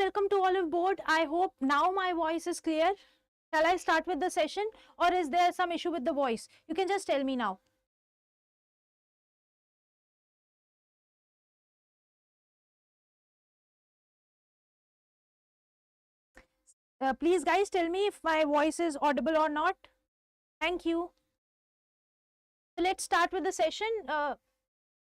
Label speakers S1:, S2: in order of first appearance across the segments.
S1: welcome to Oliveboard. I hope now my voice is clear. Shall I start with the session or is there some issue with the voice? You can just tell me now. Please guys tell me if my voice is audible or not. Thank you. So let's start with the session.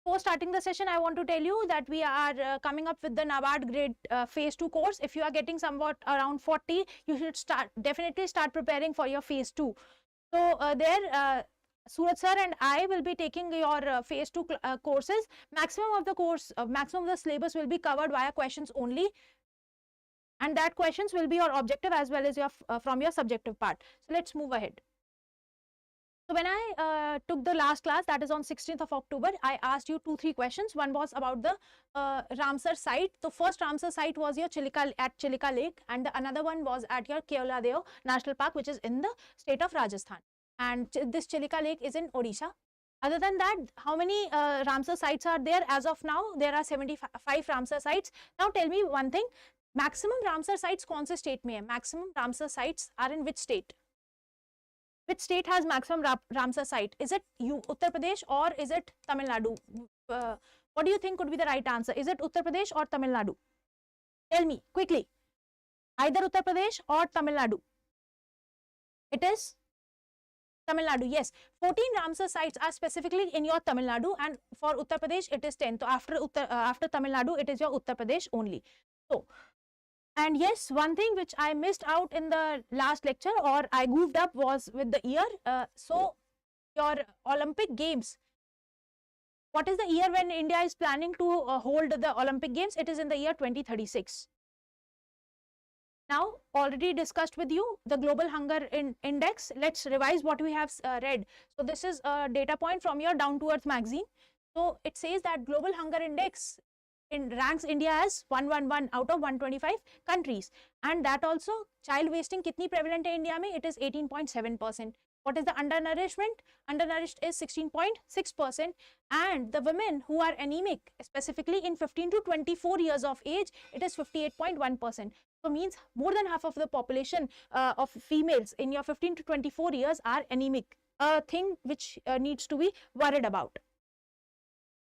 S1: Before starting the session, I want to tell you that we are coming up with the Nabard Grade Phase 2 course. If you are getting somewhat around 40, you should definitely start preparing for your Phase 2. So Suraj sir and I will be taking your Phase 2 courses. Maximum of the syllabus will be covered via questions only. And that questions will be your objective as well as your from your subjective part. So let's move ahead. So when I took the last class, that is on 16th of October, I asked you 2-3 questions. One was about the Ramsar site. The first Ramsar site was your Chilika Lake, and the another one was at your Keoladeo National Park, which is in the state of Rajasthan. And this Chilika Lake is in Odisha. Other than that, how many Ramsar sites are there? As of now, there are 75 Ramsar sites. Now tell me one thing, maximum Ramsar sites kaun se state mein hai? Maximum Ramsar sites are in which state? Which state has maximum Ramsar site? Is it Uttar Pradesh or is it Tamil Nadu? What do you think could be the right answer? Is it Uttar Pradesh or Tamil Nadu? Tell me quickly. Either Uttar Pradesh or Tamil Nadu. It is Tamil Nadu. Yes, 14 Ramsar sites are specifically in your Tamil Nadu, and for Uttar Pradesh it is 10. So after Tamil Nadu it is your Uttar Pradesh only. So. And yes, one thing which I missed out in the last lecture or I goofed up was with the year. So your Olympic Games, what is the year when India is planning to hold the Olympic Games? It is in the year 2036. Now, already discussed with you the Global Hunger Index. Let's revise what we have read. So this is a data point from your Down to Earth magazine. So it says that Global Hunger Index ranks India as 111 out of 125 countries, and that also child wasting kitni prevalent hai India mein? It is 18.7%. What is the undernourishment? Undernourished is 16.6%, and the women who are anemic, specifically in 15 to 24 years of age, it is 58.1%. So means more than half of the population of females in your 15 to 24 years are anemic, a thing which needs to be worried about.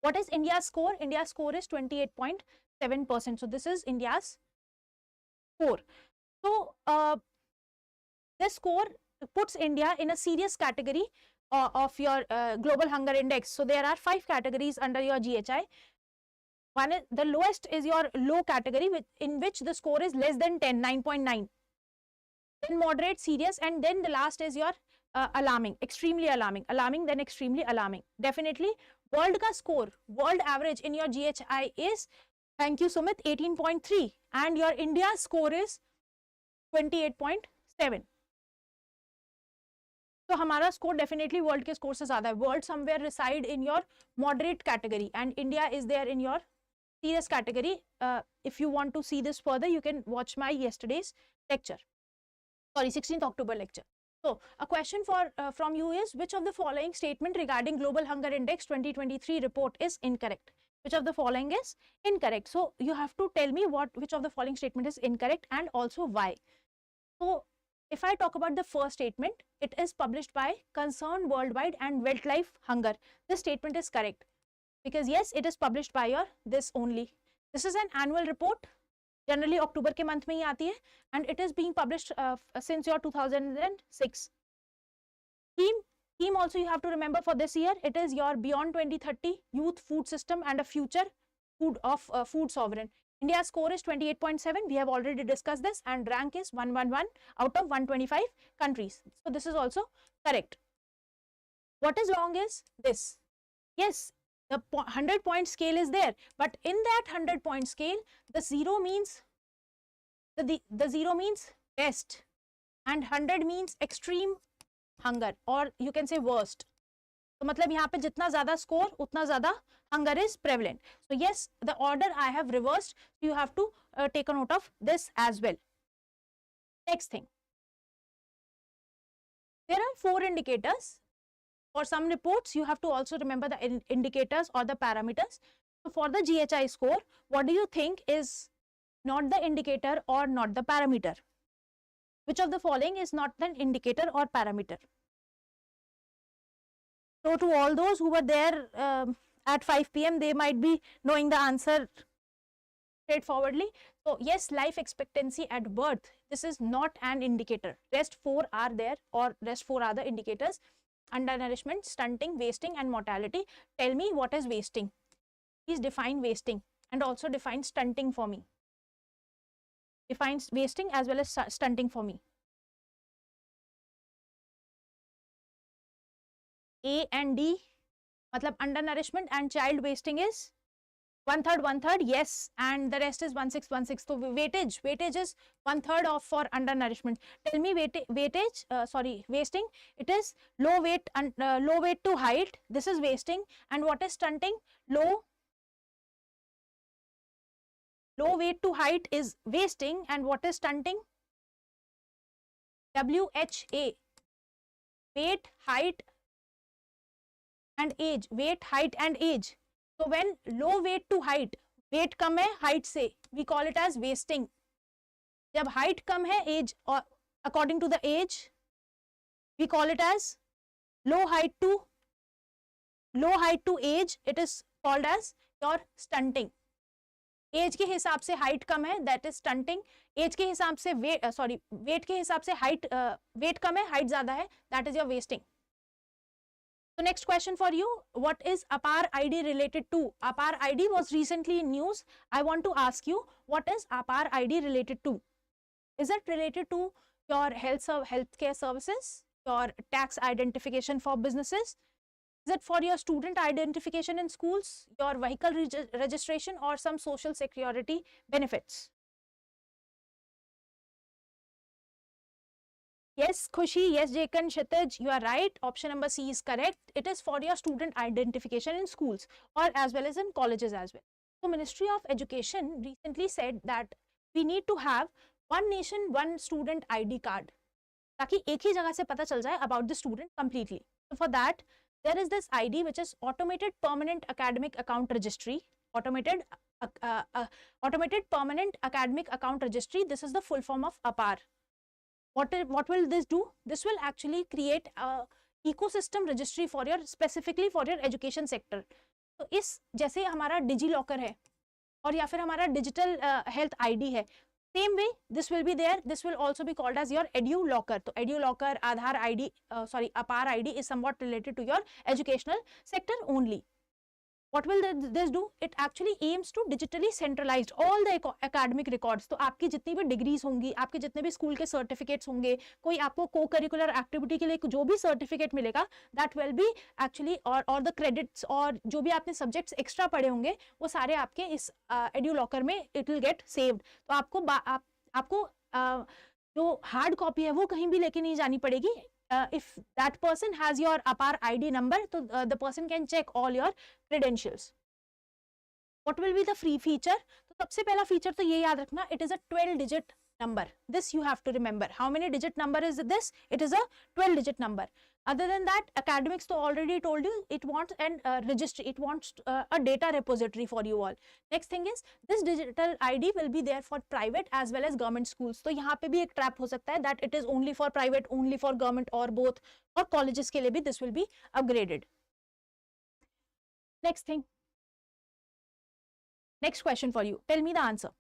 S1: What is India's score? India's score is 28.7%. So this is India's score. So this score puts India in a serious category of your Global Hunger Index. So there are 5 categories under your GHI. One is, the lowest is your low category, in which the score is less than 10, 9.9. Then moderate, serious, and then the last is your alarming, extremely alarming, then extremely alarming. Definitely world ka score, world average in your GHI is, thank you Sumit, 18.3, and your India score is 28.7. So हमारा score definitely world के score से ज़्यादा है. World somewhere reside in your moderate category and India is there in your serious category. If you want to see this further, you can watch my yesterday's lecture. Sorry, 16th October lecture. So a question from you is, which of the following statement regarding Global Hunger Index 2023 report is incorrect? Which of the following is incorrect? So you have to tell me which of the following statement is incorrect and also why. So if I talk about the first statement, it is published by Concerned Worldwide and Wildlife Hunger. This statement is correct because yes, it is published by your this only. This is an annual report. Generally October के month में ही आती है, and it is being published since your 2006. Theme also you have to remember for this year, it is your Beyond 2030 Youth Food System and a Future Food Sovereign. India's score is 28.7. We have already discussed this, and rank is 111 out of 125 countries. So this is also correct. What is wrong is this. Yes, the 100-point scale is there, but in that 100-point scale, the 0 means the 0 means best, and 100 means extreme hunger, or you can say worst. तो मतलब यहाँ पे जितना ज़्यादा score उतना ज़्यादा hunger is prevalent. So yes, the order I have reversed. You have to take a note of this as well. Next thing, there are 4 indicators. For some reports, you have to also remember the indicators or the parameters. So for the GHI score, what do you think is not the indicator or not the parameter? Which of the following is not an indicator or parameter? So to all those who were there at 5 p.m., they might be knowing the answer straightforwardly. So yes, life expectancy at birth, this is not an indicator. Rest 4 are there, or rest 4 are the indicators: undernourishment, stunting, wasting and mortality. Tell me what is wasting. Please define wasting and also define stunting for me. Define wasting as well as stunting for me. A and D, matlab undernourishment and child wasting is 1/3, yes, and the rest is 1/6, 1/6. So weightage is 1/3 of for undernourishment. Tell me wasting. It is low weight to height. This is wasting. And what is stunting? Low weight to height is wasting. And what is stunting? WHA. Weight, height and age. Weight, height and age. So when low weight to height, weight कम है height से, we call it as wasting. जब height कम है age, or according to the age, we call it as low height to age, it is called as your stunting. Age के हिसाब से height कम है, that is stunting. As के हिसाब से wait के हिसाब से हाइट वेट कम है, हाइट ज्यादा है, that is your wasting. So next question for you, what is APAR ID related to? APAR ID was recently in news. I want to ask you, what is APAR ID related to? Is it related to your healthcare services, your tax identification for businesses? Is it for your student identification in schools, your vehicle registration, or some social security benefits? Yes, Khushi, yes, Jekan, Kshitij, you are right. Option number C is correct. It is for your student identification in schools or as well as in colleges as well. So Ministry of Education recently said that we need to have one nation, one student ID card, ताकि एक ही जगह से पता चल जाए about the student completely. So for that, there is this ID which is Automated Permanent Academic Account Registry. Automated Permanent Academic Account Registry. This is the full form of APAR. What will this do? This will actually create a ecosystem registry for your, specifically for your education sector. तो इस जैसे हमारा digi locker है और या फिर हमारा digital health ID है, same way this will be there. This will also be called as your edu locker. So edu locker, Aadhaar ID, APAR ID is somewhat related to your educational sector only. What will this do? It actually aims to digitally centralize all the academic records. तो आपकी जितनी भी degrees होंगी, आपके जितने भी school के certificates होंगे, कोई आपको को करिकुलर एक्टिविटी के लिए जो भी सर्टिफिकेट मिलेगा, दैट विल बी एक्चुअली, और द क्रेडिट्स और जो भी आपने सब्जेक्ट्स एक्स्ट्रा पढ़े होंगे, वो सारे आपके इस एड्यू लॉकर में इट विल गेट सेव्ड. तो आपको जो हार्ड कॉपी है वो कहीं भी लेके नहीं जानी पड़ेगी. If that person has your APAR ID number, so the person can check all your credentials. What will be the free feature? तो सबसे पहला feature तो ये याद रखना, it is a 12-digit number. This you have to remember. How many digit number is this? It is a 12-digit number. Other than that, academics to already told you, it wants an registry, it wants a data repository for you all. Next thing is, this digital ID will be there for private as well as government schools. तो यहाँ पे भी एक trap हो सकता है that it is only for private, only for government or both, और colleges के लिए भी this will be upgraded. Next thing, next question for you. Tell me the answer.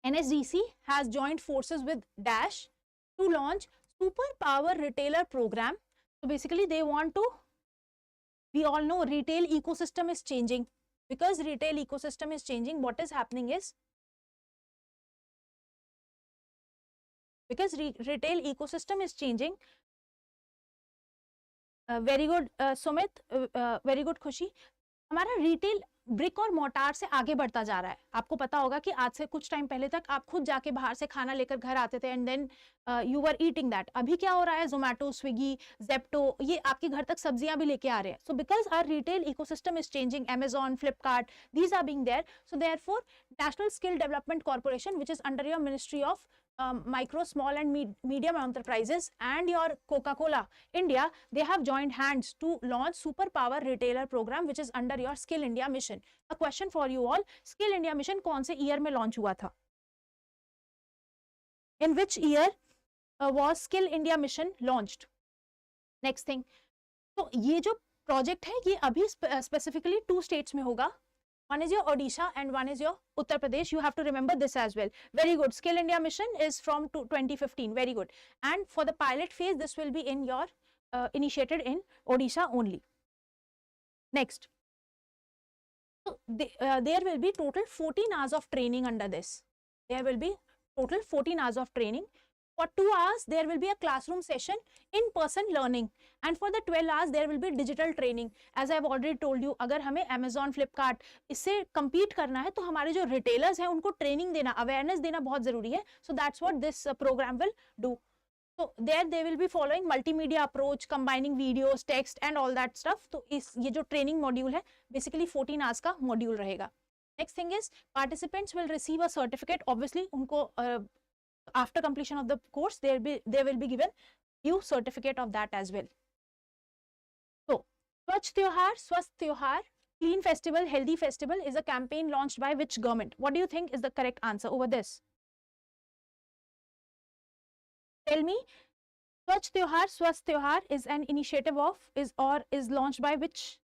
S1: NSDC has joined forces with Dash to launch Superpower Retailer Program. So basically they want to, we all know retail ecosystem is changing. Because retail ecosystem is changing, what is happening is, because retail ecosystem is changing, very good Sumit, very good Khushi, हमारा retail brick और motor से आगे बढ़ता जा रहा है. आपको पता होगा कि आज से कुछ टाइम पहले तक आप खुद जाके बाहर से खाना लेकर घर आते थे and then you were eating that. अभी क्या हो रहा है, जोमेटो, स्विगी, जेप्टो, ये आपके घर तक सब्जियां भी लेके आ रहे हैं. So because our retail ecosystem is changing, Amazon, Flipkart, these are being there. So therefore, National Skill Development Corporation, which is under your Ministry of micro, small and medium enterprises and your Coca-Cola India, they have joined hands to launch Superpower Retailer Program, which is under your Skill India Mission. A question for you all, Skill India Mission कौन से year में launch हुआ था? In which year was Skill India Mission launched? Next thing, तो ये जो project है ये अभी specifically 2 states में होगा. One is your Odisha and one is your Uttar Pradesh. You have to remember this as well. Very good. Skill India Mission is from 2015. Very good. And for the pilot phase, this will be in your initiated in Odisha only. Next. So there will be total 14 hours of training under this. There will be total 14 hours of training. For 2 hours, there will be a classroom session, in-person learning. And for the 12 hours, there will be digital training. As I have already told you, अगर हमें Amazon, Flipkart इससे compete करना है, तो हमारे जो retailers हैं, उनको training देना, awareness देना बहुत ज़रूरी है. So that's what this program will do. So there they will be following multimedia approach, combining videos, text and all that stuff. तो ये जो training module है, basically 14 hours का module रहेगा. Next thing is, participants will receive a certificate. Obviously, उनको after completion of the course, they will be given due certificate of that as well. So, Swachh Tyohar, Swasth Tyohar, Clean Festival, Healthy Festival is a campaign launched by which government? What do you think is the correct answer over this? Tell me, Swachh Tyohar, Swasth Tyohar is an initiative of, is launched by which?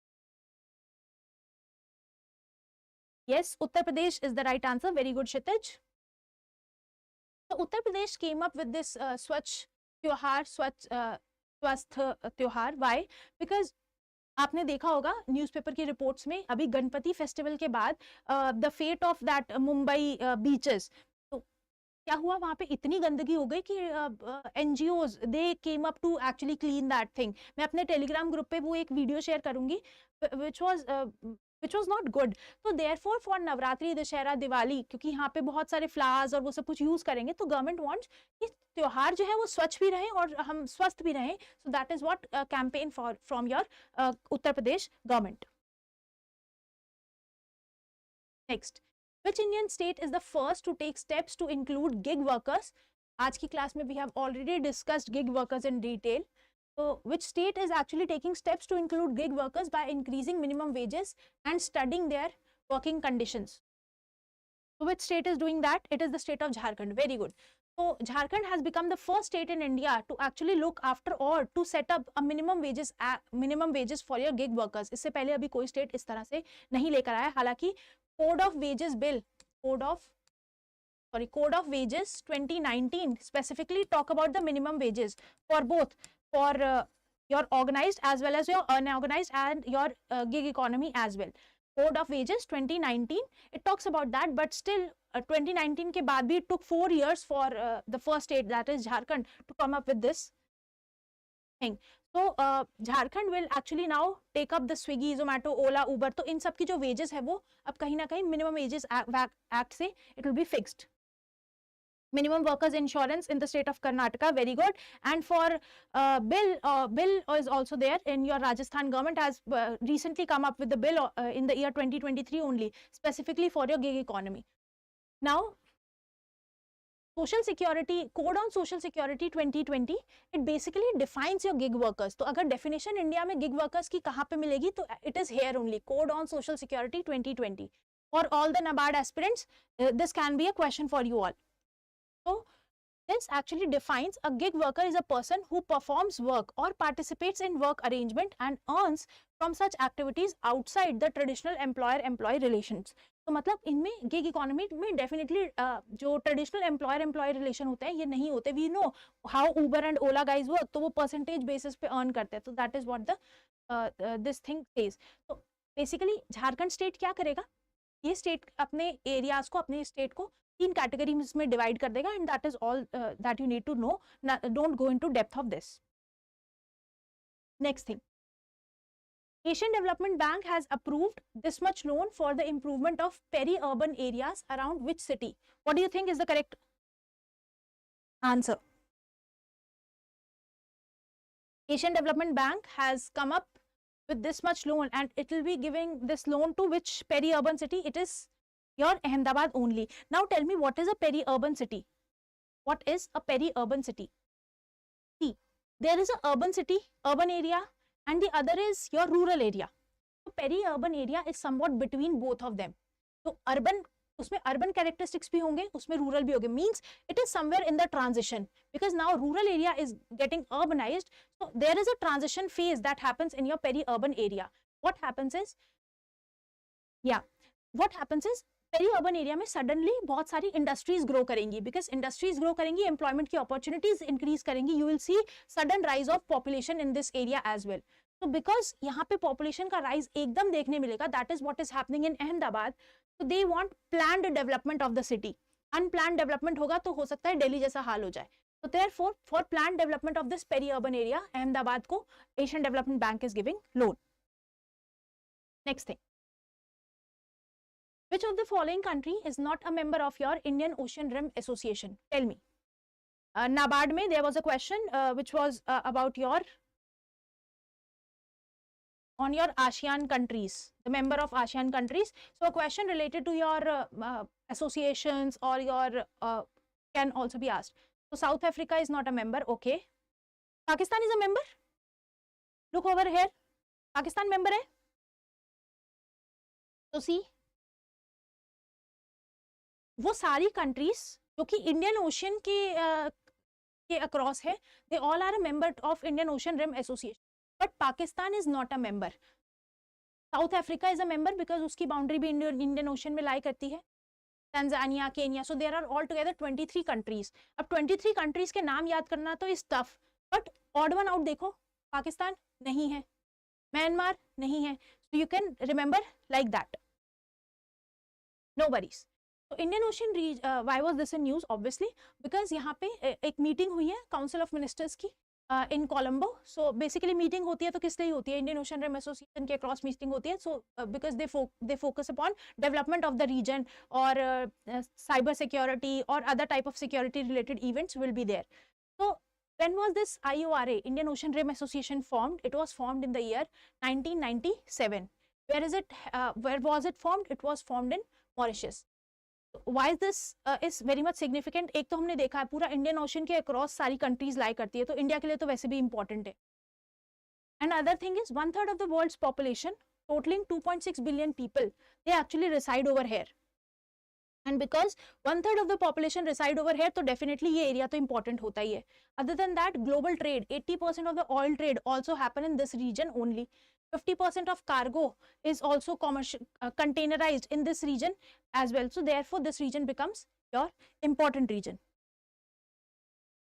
S1: Yes, Uttar Pradesh is the right answer. Very good, Kshitij. So Uttar Pradesh came up with this Swachh Tyohar, Swasth Tyohar. Why? Because आपने देखा होगा newspaper की reports में अभी Ganpati festival के बाद the fate of that Mumbai beaches, तो क्या हुआ वहाँ पे इतनी गंदगी हो गई कि NGOs they came up to actually clean that thing. मैं अपने टेलीग्राम ग्रुप पे वो एक वीडियो शेयर करूंगी which was not good. So therefore for Navratri, Dussehra, Diwali, क्योंकि यहाँ पे बहुत सारे फ्लावर्स और वो सब कुछ यूज करेंगे, तो गवर्नमेंट वांट्स कि त्योहार जो है वो स्वच्छ भी रहे और हम स्वस्थ भी रहें. So that is what campaign for from your Uttar Pradesh government. Next, which Indian state is the first to take steps to include gig workers? आज की क्लास में we have already discussed gig workers in detail. So, which state is actually taking steps to include gig workers by increasing minimum wages and studying their working conditions? So, which state is doing that? It is the state of Jharkhand. Very good. So, Jharkhand has become the first state in India to actually look after or to set up a minimum wages for your gig workers. इससे पहले अभी कोई state इस तरह से नहीं लेकर आया. हालांकि Code of Wages Bill, Code of Wages 2019 specifically talk about the minimum wages for both for your organized as well as your unorganized and your gig economy as well. Code of Wages 2019, it talks about that, but still 2019 के बाद भी it took 4 years for the first state, that is Jharkhand, to come up with this thing. So Jharkhand will actually now take up the Swiggy, Zomato, Ola, Uber. तो इन सब की जो wages है वो अब कहीं ना कहीं minimum wages act से it will be fixed. Minimum workers insurance in the state of Karnataka, very good. And for bill is also there in your Rajasthan government has recently come up with the bill in the year 2023 only, specifically for your gig economy. Now, Social Security, Code on Social Security 2020, it basically defines your gig workers. तो अगर definition India में gig workers की कहाँ पे मिलेगी, तो it is here only, Code on Social Security 2020. For all the Nabard aspirants, this can be a question for you all. So, this actually defines a gig worker is a person who performs work or participates in work arrangement and earns from such activities outside the traditional employer-employee relations. तो मतलब इनमें gig economy में definitely जो traditional employer relation होते हैं ये नहीं होते. We know how Uber and Ola guys work, तो वो परसेंटेज बेसिस पे अर्न करते हैं. तो that is what the this thing says. तो बेसिकली झारखंड स्टेट क्या करेगा, ये स्टेट अपने एरियाज को, अपने स्टेट को 3 कैटेगरीज में डिवाइड कर देगा. And that is all that you need to know. Don't go into depth of this. Next thing, Asian Development Bank has approved this much loan for the improvement of peri-urban areas around which city? What do you think is the correct answer? Asian Development Bank has come up with this much loan and it will be giving this loan to which peri-urban city? It is your Ahmedabad only. Now tell me, what is a peri-urban city? what is a peri-urban city? See, there is a urban city, urban area, and the other is your rural area. So peri-urban area is somewhat between both of them. So urban, उसमें urban characteristics भी होंगे, उसमें rural भी होंगे. Means it is somewhere in the transition, because now rural area is getting urbanized. So there is a transition phase that happens in your peri-urban area. What happens is, peri urban area में suddenly बहुत सारी industries grow करेंगी, because industries grow करेंगी, employment की opportunities increase करेंगी, you will see sudden rise of population in this area as well. तो because यहाँ पे पॉपुलेशन का राइज एकदम देखने मिलेगा, that is what is happening in Ahmedabad. तो they want planned development of the city. Unplanned development होगा तो हो सकता है दिल्ली जैसा हाल हो जाए. तो therefore for planned development of this peri urban area, Ahmedabad को Asian Development Bank is giving loan. Next thing, which of the following country is not a member of your Indian Ocean Rim Association? Tell me. Nabard mein there was a question which was about your ASEAN countries, the member of ASEAN countries. So a question related to your associations or your can also be asked. So South Africa is not a member. Okay. Pakistan is a member. Look over here. Pakistan member hai. So see, वो सारी countries जो कि Indian ocean के across है, they all are a member of Indian Ocean Rim Association, but Pakistan is not a member. South Africa is a member because उसकी boundary भी Indian Ocean में lie करती है. Tanzania, Kenya, so there are all together 23 countries. अब 23 countries के नाम याद करना तो is tough, but odd one out देखो, पाकिस्तान नहीं है, म्यांमार नहीं है, so you can remember like that, no worries. तो Indian Ocean why was this in news? Obviously because यहाँ पे एक मीटिंग हुई है काउंसिल ऑफ मिनिस्टर्स की in Colombo. So basically meeting होती है तो किस लिए होती है? इंडियन ओशियन रिम एसोसिएशन के क्रॉस मीटिंग होती है. So because they focus upon development of the region और साइबर सिक्योरिटी और other type of security related events will be there. So when was this IORA, Indian Ocean Rim Association, formed? It was formed in the year 1997. Where was it formed? It was formed in Mauritius. Why this is very much significant? एक तो हमने देखा है पूरा Indian ocean के across सारी countries लाई करती है, तो इंडिया के लिए तो वैसे भी इंपॉर्टेंट है. And other thing is 1/3 of the world's population, totaling 2.6 billion people, they actually reside over here. And because 1/3 of the population reside over here, तो definitely ये area तो important होता ही है. Other than that, global trade, 80% of the oil trade also happen in this region only. 50% of cargo is also commercial, containerized in this region as well. So therefore, this region becomes your important region.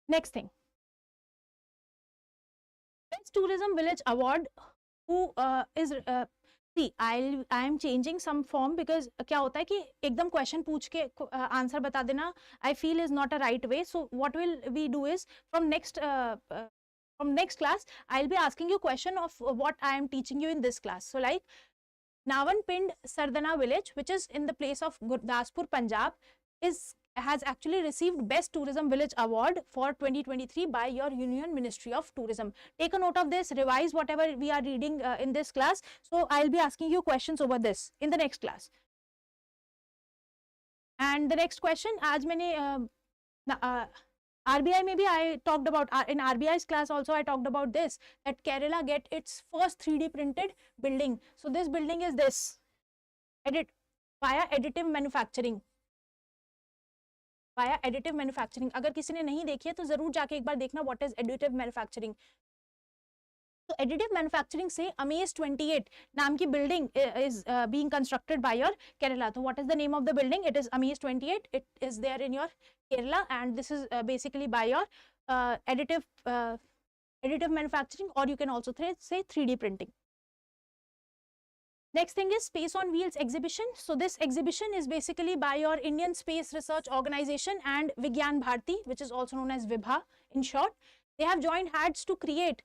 S1: Next thing, Best Tourism Village Award. Who is see, I am changing some form because क्या होता है कि एकदम question पूछ के answer बता देना, I feel is not a right way. So what will we do is from next class I'll be asking you question of what I am teaching you in this class. So like Nawanpind Sardana village, which is in the place of Gurdaspur, Punjab, has actually received Best Tourism Village Award for 2023 by your Union Ministry of Tourism. Take a note of this, revise whatever we are reading in this class. So I'll be asking you questions over this in the next class. And the next question, आज मैंने RBI maybe I talked about, in RBI's class also I talked about this, that Kerala get its first 3D printed building. So this building is this, via additive manufacturing. Via additive manufacturing. अगर किसी ने नहीं देखी है तो जरूर जाके एक बार देखना what is additive manufacturing. So additive manufacturing से Amaze 28 नाम की building is being constructed by your Kerala. So what is the name of the building? It is Amaze 28. It is there in your Kerala, and this is basically by your additive manufacturing, or you can also say 3D printing. Next thing is Space on Wheels exhibition. So this exhibition is basically by your Indian Space Research Organization and Vigyan Bharati, which is also known as Vibha in short. They have joined hands to create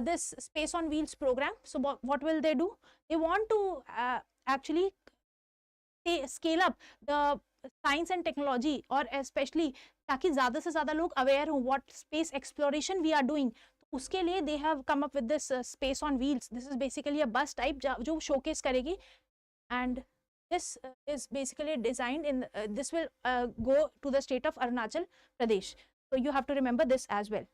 S1: this Space on Wheels program. So what will they do? They want to actually scale up the science and technology, or especially ताकि ज़्यादा से ज़्यादा लोग aware हो what space exploration we are doing. उसके लिए they have come up with this Space on Wheels. This is basically a bus type जो showcase करेगी, and this is basically designed in this will go to the state of Arunachal Pradesh. So you have to remember this as well.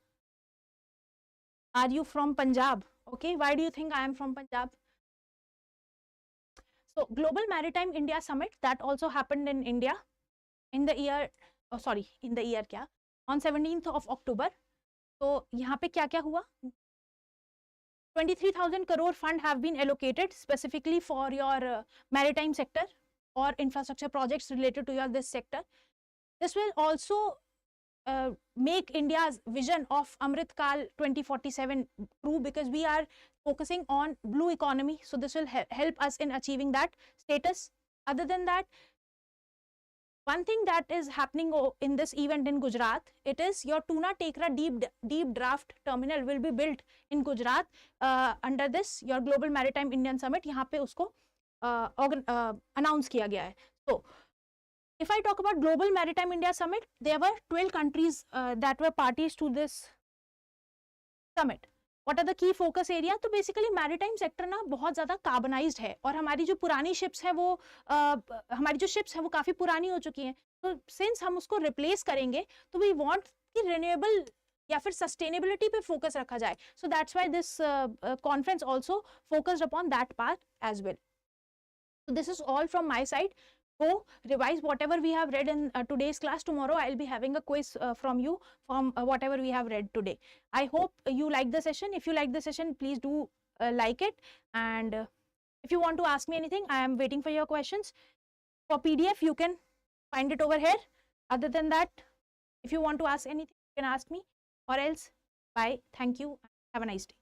S1: Are you from Punjab? Okay, why do you think I am from Punjab? So Global Maritime India Summit, that also happened in India in the year, oh sorry, in the year क्या, on 17th of October. तो यहाँ पे क्या क्या हुआ? 23,000 crore fund have been allocated specifically for your maritime sector or infrastructure projects related to your this sector. This will also make India's vision of Amrit Kal 2047 true, because we are focusing on blue economy. So this will help us in achieving that status. Other than that, one thing that is happening in this event in Gujarat, it is your Tuna Tekra deep draft terminal will be built in Gujarat under this your Global Maritime Indian Summit. यहाँ पे उसको announce किया गया है. So if I talk about Global Maritime India Summit, there were 12 countries that were parties to this summit. What are the key focus area? तो basically maritime sector ना बहुत ज़्यादा कार्बनाइज्ड है और हमारी जो पुरानी ships है वो हमारी जो ships है वो काफ़ी पुरानी हो चुकी हैं. तो since हम उसको replace करेंगे तो we want कि renewable या फिर sustainability पे focus रखा जाए. So that's why this conference also focused upon that part as well. So this is all from my side. Go revise whatever we have read in today's class. Tomorrow I'll be having a quiz from you from whatever we have read today. I hope you like the session. If you like the session, please do like it. And if you want to ask me anything, I am waiting for your questions. For PDF, you can find it over here. Other than that, if you want to ask anything, you can ask me, or else bye. Thank you. Have a nice day.